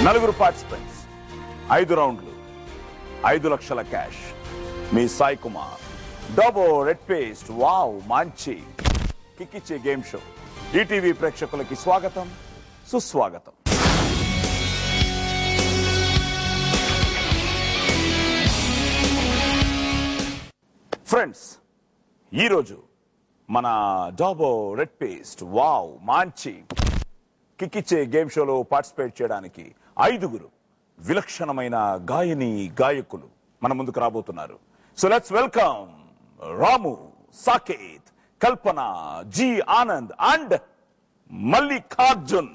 నలుగురు పార్టిసిపెంట్స్, 5 రౌండ్లు, 5 లక్షల క్యాష్. మీ Sai Kumar, Dabur red paste, wow మంచి కిక్కిచ్చే గేమ్ షో. ఈటీవీ ప్రేక్షకులకి స్వాగతం, సుస్వాగతం. ఫ్రెండ్స్, ఈరోజు మన డాబో రెడ్ పేస్ట్ వావ్ మంచి కిక్కిచ్చే గేమ్ షోలో పార్టిసిపేట్ చేయడానికి 5 విలక్షణమైన గాయని గాయకులు మన ముందుకు రాబోతున్నారు. So let's welcome Ramu, Saketh, Kalpana, G Anand and Mallikarjun.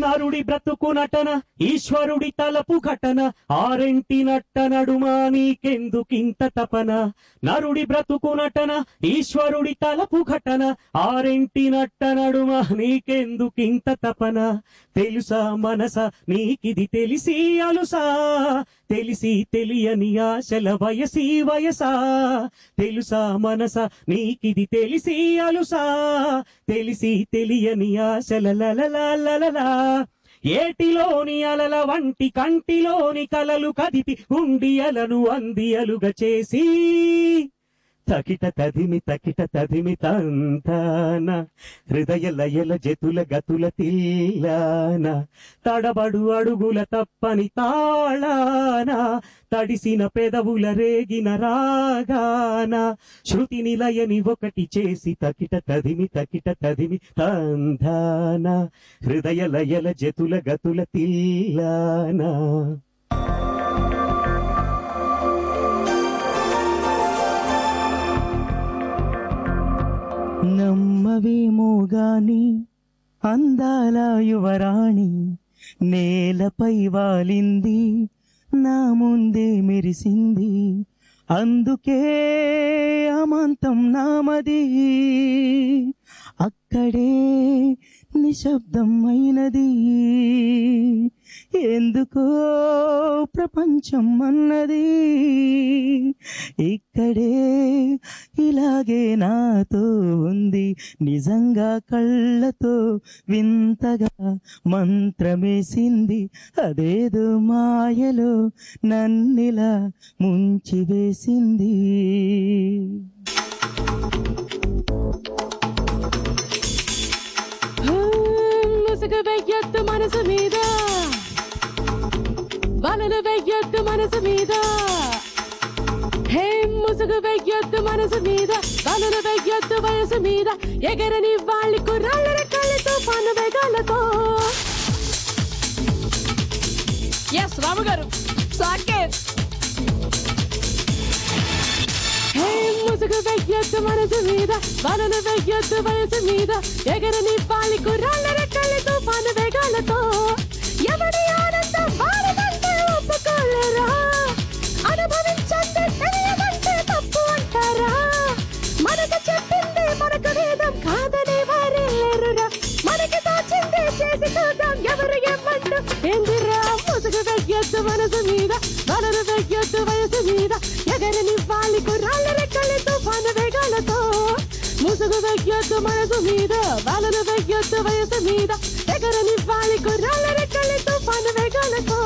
నరుడి బ్రతుకు నటన, ఈశ్వరుడి తలపు ఘటన, ఆరెంటి నట్ట నడుమా నీకెందుకింత తపన. నరుడి బ్రతుకు నటన, ఈశ్వరుడి తలపు ఘటన, ఆరెంటి నట్ట నడుమా నీకెందుకింత తపన. తెలుసా మనసా నీకిది తెలిసి అలుసా, తెలిసి తెలియని ఆశల వయసి వయసా. తెలుసా మనసా నీకిది తెలిసి అలుసా, తెలిసి తెలియని ఆశల లలలా. ఏటిలోని అలల వంటి కంటిలోని కలలు కదిపి ఉండియలను అందియలుగా చేసి తకిట తదిమి తంతాన హృదయ లయల జతుల గతుల తిల్లాన తడబడు అడుగుల తప్పని తాళాన తడిసిన పెదవుల రేగిన రాగాన శృతి నిలయని ఒకటి చేసి తకిట తదిమి తంతాన హృదయ లయల జతుల గతుల తిల్లాన. నమ్మవేమో గాని అందాల యువరాణి నేలపై వాలింది, నా ముందే మెరిసింది, అందుకే అమాంతం నామది. అక్కడే నిశ్శబ్దం అయినది, ఎందుకో ప్రపంచం అన్నది. ఇక్కడే ఇలాగే నాతో ఉంది, నిజంగా కళ్ళతో వింతగా మంత్రమేసింది. అదేదో మాయలో నన్నిలా ముంచివేసింది. ముసుగు వెయ్యొద్దు మనసు మీద, వలలు వెయ్యొద్దు మనసు మీద. హే ముసుగు వెయ్యొద్దు మనసు మీద, వలలు వెయ్యొద్దు వయసు మీద. ఎగరని వాళ్ళి కుర్రాళ్ళ రెక్కలతో పను వేగాలతో. ఎస్ రాము గారు, సాకేత్. హే ముసుగు వెయ్యొద్దు మనసు మీద, వలలు వెయ్యొద్దు వయసు మీద. ఎగరని వాళ్ళి కుర్రాళ్ళ రెక్కలతో పను వేగాలతో. ఎవరి ఆనందం వారిదంటే ఒప్పుకోలేరా, అనుభవించండి తెలియదంటే తప్పు అంటారా. మనకు చెప్పింది మనకు వేదం కాదని వారే లేరురా, మనకి తోచింది చేసి చూద్దాం ఎవరు ఏమంటూ ఏందిరా. ముసుగు వెయ్యొద్దు మనసు మీద, వలలు వెయ్యొద్దు వయసు మీద. ఎగరని వాళ్ళి కుర్రాళ్ళ రెక్కలతో పను వేగాలతో. ముసుగు వెయ్యొద్దు మనసు మీద, వలలు వెయ్యొద్దు వయసు మీద. ఎగరని వాళ్ళి కుర్రాళ్ళ రెక్కలతో పను వేగాలతో.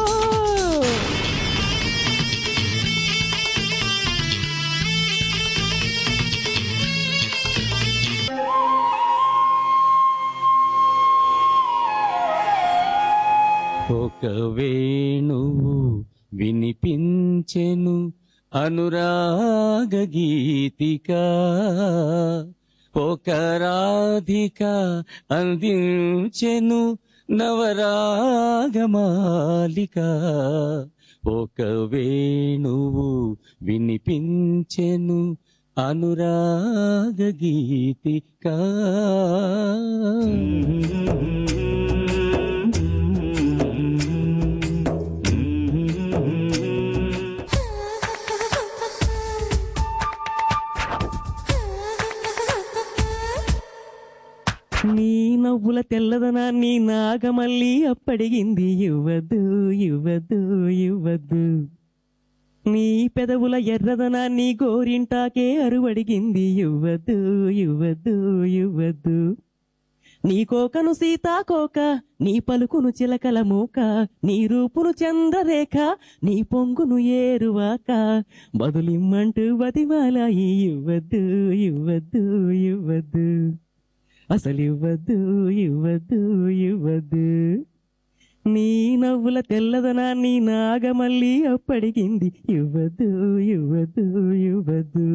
ఒక వేణువు వినిపించెను అనురాగ గీతిక, ఒక రాధిక అందించెను నవరాగమాలిక. ఒక వేణువు వినిపించెను అనురాగ గీతిక. నీ నవ్వుల తెల్లదనాన్ని నాగమల్లి అప్పడిగింది, ఇవ్వద్దు ఇవ్వద్దు ఇవ్వద్దు. నీ పెదవుల ఎర్రదనాన్ని గోరింటాకే అరువడిగింది ఇవ్వద్దు ఇవ్వద్దు ఇవ్వద్దు. నీ కోకను సీతాకోక, నీ పలుకును చిలకల మూక, నీ రూపును చంద్రరేఖ, నీ పొంగును ఏరువాక, బదులిమ్మంటూ బతిమాలాయి ఇవ్వద్దు ఇవ్వద్దు ఇవ్వద్దు, అసలు ఇవ్వద్దు ఇవ్వద్దు ఇవ్వద్దు. నీ నవ్వుల తెల్లదనాన్ని నాగమల్లి అప్పడిగింది ఇవ్వద్దు ఇవ్వద్దు ఇవ్వద్దు.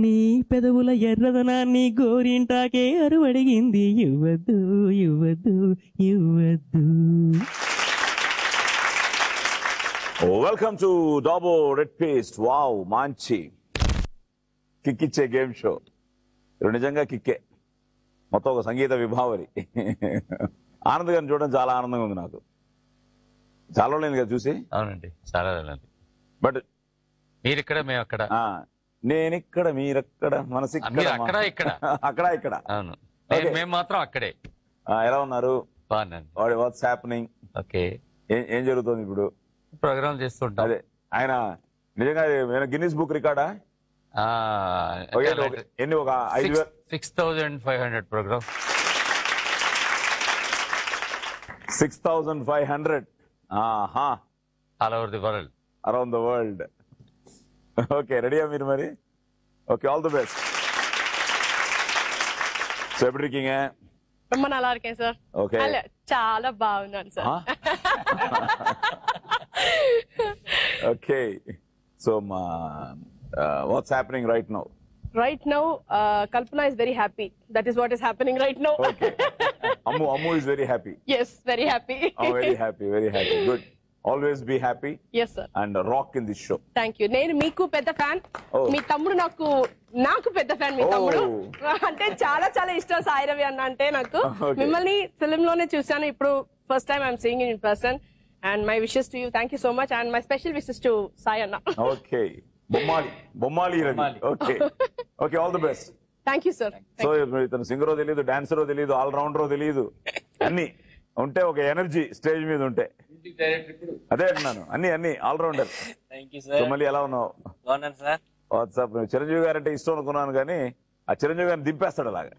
నీ పెదవుల ఎర్రదనాన్ని గోరింటాకే అరువడిగింది ఇవ్వద్దు ఇవ్వద్దు ఇవ్వద్దు. Welcome to Dabur red paste. Wow, మంచి కిక్కిచ్చే గేమ్ షో. ఇది నిజంగా కిక్కే, మొత్తం ఒక సంగీత విభావరి. ఆనంద్ గారిని చూడడం చాలా ఆనందంగా ఉంది నాకు. చాలా రోజులైంది కదా చూసి. అవునండి, చాలా రోజులండి. బట్ మీరు ఇక్కడ, మేము అక్కడ. నేనిక్కడ, మీరక్కడ, మనసి అక్కడ ఇక్కడ అక్కడ ఇక్కడ. అవును, మేము మాత్రం అక్కడే. ఎలా ఉన్నారు? బాగున్నాను. What's happening? ఓకే, ఏం జరుగుతుంది ఇప్పుడు? ప్రోగ్రామ్ చేస్తుంటాం. అదే, ఆయన నిజంగా గిన్నిస్ బుక్ రికార్డా? ఎన్ని? ఒక 6,500 programme. 6,500 all over the world. Around the world. Okay, రెడీయా మీరు మరి? Okay, all the best. So எப்படி இருக்கீங்க? ரொம்ப நல்லா இருக்கேன் சார். ఓకే, చాలా బాగున్నాను sir. Okay, so what's happening right now? Right now, Kalpana is very happy. That is what is happening right now. Okay. Ammu is very happy. Yes, very happy. Oh, very happy, very happy. Good. Always be happy. Yes, sir. And rock in this show. Thank you. నేను మీకు పెద్ద fan. మీ తమ్ముడు నాకు పెద్ద fan. మీ తమ్ముడు అంటే చాలా చాలా ఇష్టం. సాయి రవి అన్న అంటే నాకు. మిమ్మల్ని ఫిల్మ్ లోనే చూసాను. ఇప్పుడు first time I'm seeing in person. And my wishes to you. Thank you so much. And my special wishes to Sai Anna. Okay. Bommali Ravi. Okay, okay, all the best. Thank you sir. So ఇతను సింగరో తెలియదు, డాన్సరో తెలియదు, all రౌండరో తెలియదు, అన్ని ఉంటే ఒక energy stage మీద ఉంటే. అదే అంటున్నాను, అన్ని ఆల్ రౌండర్. మళ్ళీ ఎలా ఉన్నావు? వాట్సాప్. చిరంజీవి గారు అంటే ఇష్టం అనుకున్నాను, కానీ ఆ చిరంజీవి గారిని దింపేస్తాడు అలాగా.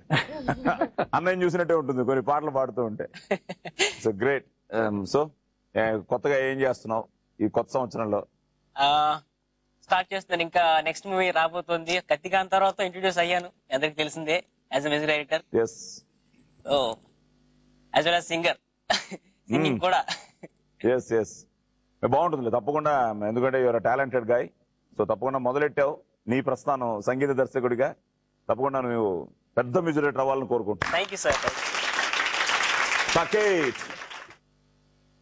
అన్నయ్య చూసినట్టే ఉంటుంది కొన్ని పాటలు పాడుతూ ఉంటే. So great. సో కొత్తగా ఏం చేస్తున్నావు ఈ కొత్త సంవత్సరంలో? స్టార్ట్ చేస్తున్నాను. ఇంకా నెక్స్ట్ మూవీ రాబోతుంది. కత్తికాన్ తర్వాత ఇంట్రొడ్యూస్ అయ్యాను, అందరికి తెలిసిందే, as music director. Oh as well as singer, singing కూడా. బాగుంటుంది తప్పకుండా, ఎందుకంటే యువర్ టాలెంటెడ్ గాయ్. సో తప్పకుండా మొదలెట్టావు నీ ప్రస్థానం సంగీత దర్శకుడిగా. తప్పకుండా నువ్వు పెద్ద మ్యూజిక్ డైరెక్టర్ అవ్వాలని కోరుకుంటున్నాను. Thank you sir. Saket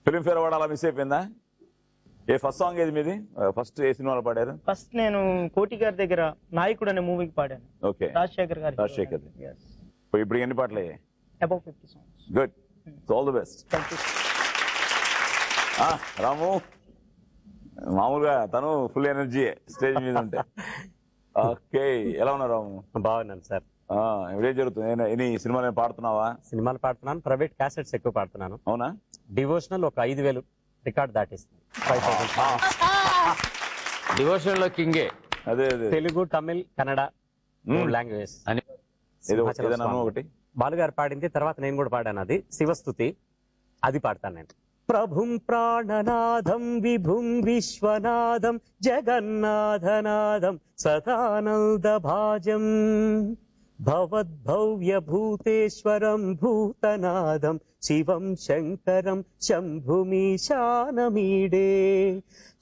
Filmfare award అలా మిస్ అయిపోయిందా? ఏ ఫస్ట్ సాంగ్ ఏది మీది? ఫస్ట్ ఏ సినిమాలో పాడారు? ఫస్ట్ నేను కోటి గారి దగ్గర నాయకుడు అనే మూవీకి పాడాను. ఓకే, రాజశేఖర్ గారు. ఇప్పుడు ఎన్ని పాటలు అయ్యాయి? Above 50 songs. Good. All the best. Ramu మామూలుగా తను ఫుల్ ఎనర్జీ స్టేజ్ మీద ఉంటే. ఓకే, ఎలా ఉన్నారు రాము? బాగున్నాను సార్. ఇప్పుడేం జరుగుతుంది? ఎన్ని సినిమాలు పాడుతున్నావా? సినిమాలు పాడుతున్నాను, ప్రైవేట్ క్యాసెట్స్ ఎక్కువ పాడుతున్నాను. అవునా? డివోషనల్ ఒక 5,000 రికార్డ్ దాటిస్తుంది. 5,000 డివోషన్ లో కింగే. అదే తెలుగు, తమిళ్, కన్నడ లాంగ్వేజ్ అని ఒకటి బాలుగారు పాడింది. తర్వాత నేను కూడా పాడాను, అది శివస్తుతి. అది పాడతాను నేను. ప్రభుం ప్రాణనాథం విభుం విశ్వనాథం జగన్నాథనాథం సదానంద భాజం భవద్భవ్య భూతేశ్వరం భూతనాథం శివం శంకరం శంభుమీశానమీడే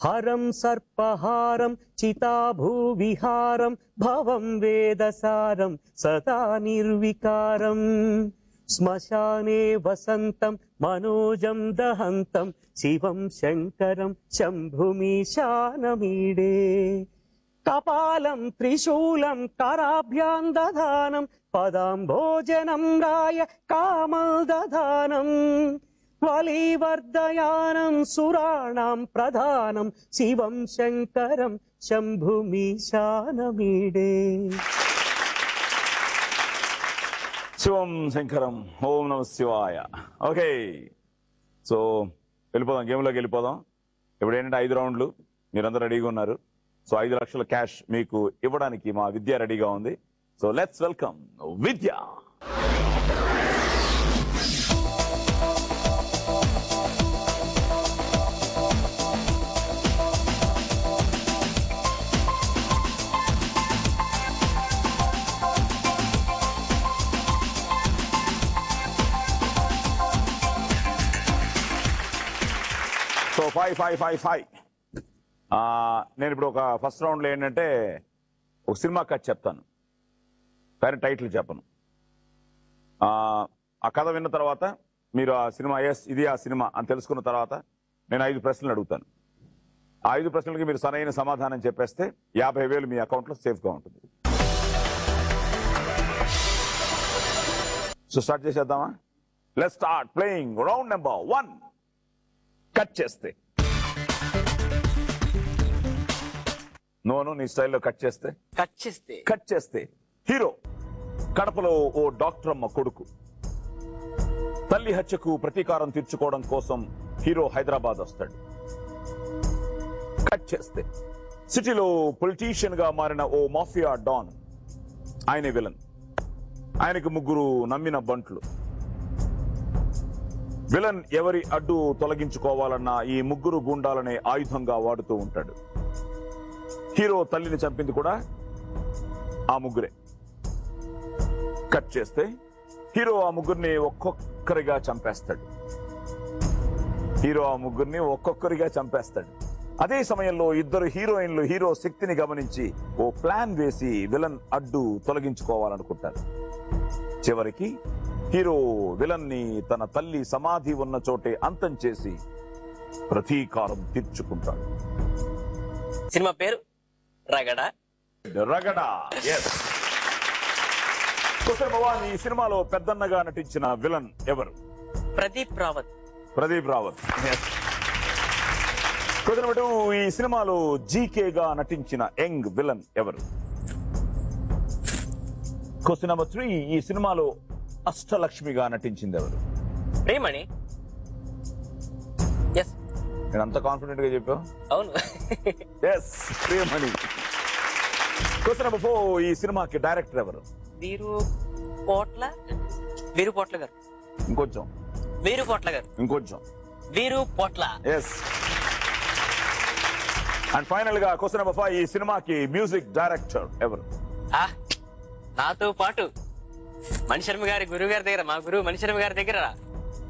హరం సర్పహారం చితాభూవిహారం భవం వేదసారం సదా నిర్వికారం శ్మశానే వసంతం మనోజం దహంతం శివం శంకరం శంభుమీశానమీడే కపాలం త్రిశూలం కరాభ్యాం దధానం పదాంభోజనం రాయ కామల్ దధానం వలీవర్ధయానం సురాణాం ప్రధానం శివం శంకరం శంభుమీశానమీడే. శివం శంకరం, ఓం నమ శివాయ. ఓకే, సో వెళ్ళిపోదాం, గేమ్లోకి వెళ్ళిపోదాం. ఇప్పుడు ఏంటంటే 5 రౌండ్లు. మీరందరూ రెడీగా ఉన్నారు. సో 5 లక్షల క్యాష్ మీకు ఇవ్వడానికి మా విద్య రెడీగా ఉంది. So let's welcome Vidya. So 5. నేను ఇప్పుడు ఒక ఫస్ట్ రౌండ్లో ఏంటంటే ఒక సినిమా కథ చెప్తాను, కానీ టైటిల్ చెప్పను. ఆ కథ విన్న తర్వాత మీరు ఆ సినిమా ఇది ఆ సినిమా అని తెలుసుకున్న తర్వాత నేను 5 ప్రశ్నలు అడుగుతాను. ఆ 5 ప్రశ్నలకి మీరు సరైన సమాధానం చెప్పేస్తే 50,000 మీ అకౌంట్లో సేఫ్గా ఉంటుంది. సో స్టార్ట్ చేసేద్దామా? Let's start playing round number 1. Cut చేస్తే నోను నీ స్టైల్లో కట్ చేస్తే హీరో కడపలో ఓ డాక్టర్ అమ్మ కొడుకు. తల్లి హత్యకు ప్రతీకారం తీర్చుకోవడం కోసం హీరో హైదరాబాద్ వస్తాడు. కట్ చేస్తే సిటీలో పొలిటీషియన్ గా మారిన ఓ మాఫియా డాన్, ఆయనే విలన్. ఆయనకు 3 నమ్మిన బంట్లు. విలన్ ఎవరి అడ్డు తొలగించుకోవాలన్నా ఈ 3 గుండాలనే ఆయుధంగా వాడుతూ ఉంటాడు. హీరో తల్లిని చంపింది కూడా ఆ 3. కట్ చేస్తే హీరో ఆ 3 ఒక్కొక్కరిగా చంపేస్తాడు. అదే సమయంలో 2 హీరోయిన్లు హీరో శక్తిని గమనించి ఓ ప్లాన్ వేసి విలన్ అడ్డు తొలగించుకోవాలనుకుంటారు. చివరికి హీరో విలన్ ని తన తల్లి సమాధి ఉన్న చోటే అంతం చేసి ప్రతీకారం తీర్చుకుంటాడు. సినిమా పేరు రగడ. yes. క్వశ్చన్ భవాన్, ఈ సినిమాలో పెద్దన్నగా నటించిన విలన్ ఎవరు? Pradeep Rawat. yes. Question number 2, ఈ సినిమాలో జీకేగా నటించిన యంగ్ విలన్ ఎవరు? క్వశ్చన్ నెంబర్ 3, ఈ సినిమాలో అష్టలక్ష్మిగా నటించింది ఎవరు? ప్రేమణి. నేను అంత కాన్ఫిడెంట్ గా చెప్పావు. అవును. ఎస్, ప్రియమణి. క్వశ్చన్ నెంబర్ 4, ఈ సినిమాకి డైరెక్టర్ ఎవరు? వీరు పోట్ల గారు. ఇంకొంచెం. వీరు పోట్ల. ఎస్. అండ్ ఫైనల్ గా క్వశ్చన్ నెంబర్ 5, ఈ సినిమాకి మ్యూజిక్ డైరెక్టర్ ఎవరు? నాతో పాటు మణిశర్మ గారి గురువు గారి దగ్గర, మా గురువు మణిశర్మ గారి దగ్గర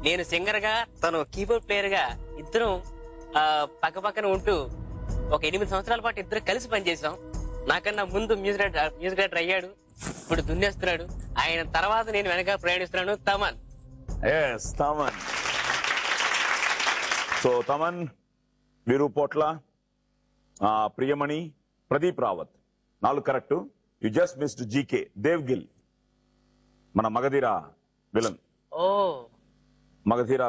నేను సింగర్ గా, తను కీబోర్డ్ ప్లేయర్ గా, ఇద్దరం పక్క పక్కన ఉంటూ ఒక 8 సంవత్సరాల పాటు ఇద్దరు కలిసి పనిచేసాం. నాకన్నా ముందు మ్యూజిక్ డైరెక్టర్ అయ్యాడు, ఇప్పుడు దున్నేస్తున్నాడు. ఆయన తర్వాత నేను వెనక ప్రయాణిస్తున్నాను. తమన్. సో తమన్, వీరు పోట్ల, Priyamani, Pradeep Rawat 4 correct. You just missed GK, Devgill, మన మగధీర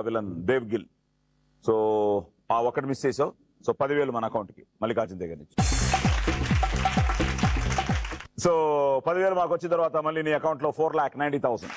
విలన్ దేవ్గిల్. సో ఆ 1 మిస్ చేసావు. సో 10,000 మన అకౌంట్ కి మల్లికార్జున్ దగ్గర నుంచి. సో 10,000 మాకు వచ్చిన తర్వాత మళ్ళీ నీ అకౌంట్ లో 4,90,000.